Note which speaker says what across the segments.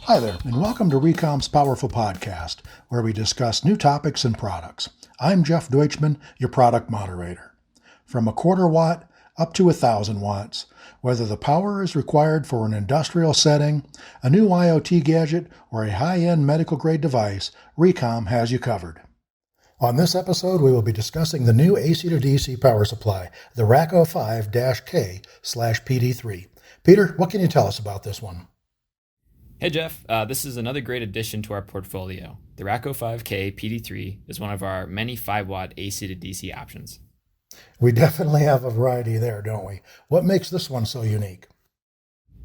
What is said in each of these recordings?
Speaker 1: Hi there, and welcome to RECOM's Powerful Podcast, where we discuss new topics and products. I'm Jeff Deutschman, your product moderator. From a quarter watt up to 1,000 watts, whether the power is required for an industrial setting, a new IoT gadget, or a high-end medical-grade device, RECOM has you covered. On this episode, we will be discussing the new AC to DC power supply, the RAC05-K/Pd3. Peter, what can you tell us about this one?
Speaker 2: Hey Jeff, this is another great addition to our portfolio. The RAC05-K Pd3 is one of our many 5-watt AC to DC options.
Speaker 1: We definitely have a variety there, don't we? What makes this one so unique?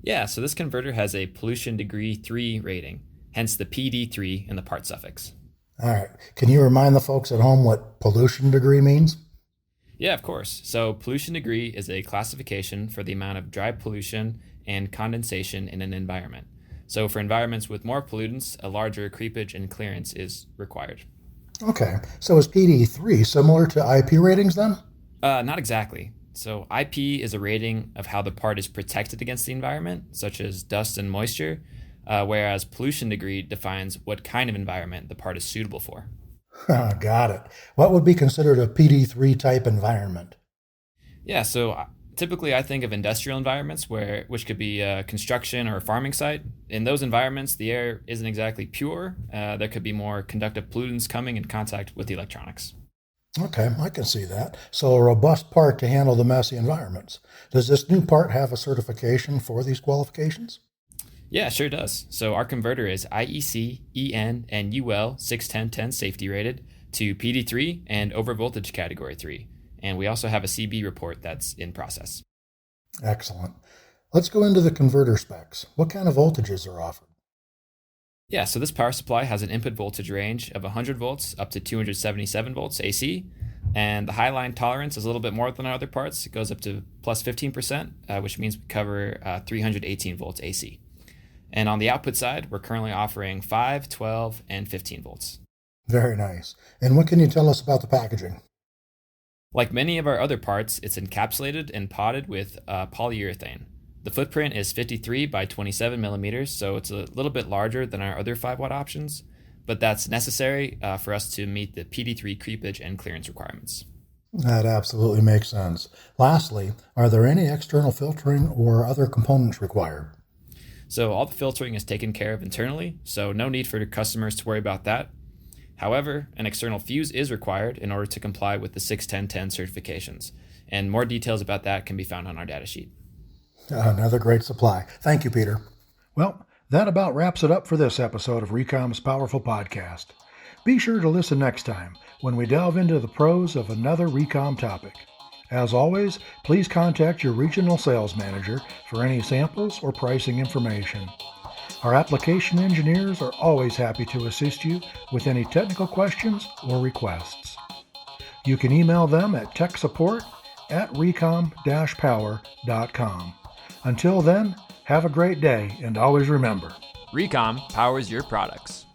Speaker 2: Yeah, so this converter has a pollution degree 3 rating, hence the Pd3 in the part suffix.
Speaker 1: All right. Can you remind the folks at home what pollution degree means?
Speaker 2: Yeah, of course. So pollution degree is a classification for the amount of dry pollution and condensation in an environment. So for environments with more pollutants, a larger creepage and clearance is required.
Speaker 1: Okay, so is Pd3 similar to IP ratings then?
Speaker 2: Not exactly. So IP is a rating of how the part is protected against the environment, such as dust and moisture, whereas pollution degree defines what kind of environment the part is suitable for.
Speaker 1: Got it. What would be considered a Pd3 type environment?
Speaker 2: Yeah, so typically, I think of industrial environments which could be a construction or a farming site. In those environments, the air isn't exactly pure. There could be more conductive pollutants coming in contact with the electronics.
Speaker 1: Okay, I can see that. So a robust part to handle the messy environments. Does this new part have a certification for these qualifications?
Speaker 2: Yeah, sure does. So our converter is IEC, EN, and UL 61010 safety rated to Pd3 and overvoltage category 3. And we also have a CB report that's in process.
Speaker 1: Excellent. Let's go into the converter specs. What kind of voltages are offered?
Speaker 2: Yeah, so this power supply has an input voltage range of 100 volts up to 277 volts AC. And the high line tolerance is a little bit more than our other parts. It goes up to plus 15%, which means we cover 318 volts AC. And on the output side, we're currently offering 5, 12, and 15 volts.
Speaker 1: Very nice. And what can you tell us about the packaging?
Speaker 2: Like many of our other parts, it's encapsulated and potted with polyurethane. The footprint is 53 by 27 millimeters, so it's a little bit larger than our other 5-watt options, but that's necessary for us to meet the Pd3 creepage and clearance requirements.
Speaker 1: That absolutely makes sense. Lastly, are there any external filtering or other components required?
Speaker 2: So all the filtering is taken care of internally, so no need for customers to worry about that. However, an external fuse is required in order to comply with the 61010 certifications, and more details about that can be found on our datasheet.
Speaker 1: Another great supply. Thank you, Peter. Well, that about wraps it up for this episode of RECOM's Powerful Podcast. Be sure to listen next time when we delve into the pros of another RECOM topic. As always, please contact your regional sales manager for any samples or pricing information. Our application engineers are always happy to assist you with any technical questions or requests. You can email them at techsupport@recom-power.com. Until then, have a great day, and always remember,
Speaker 3: RECOM powers your products.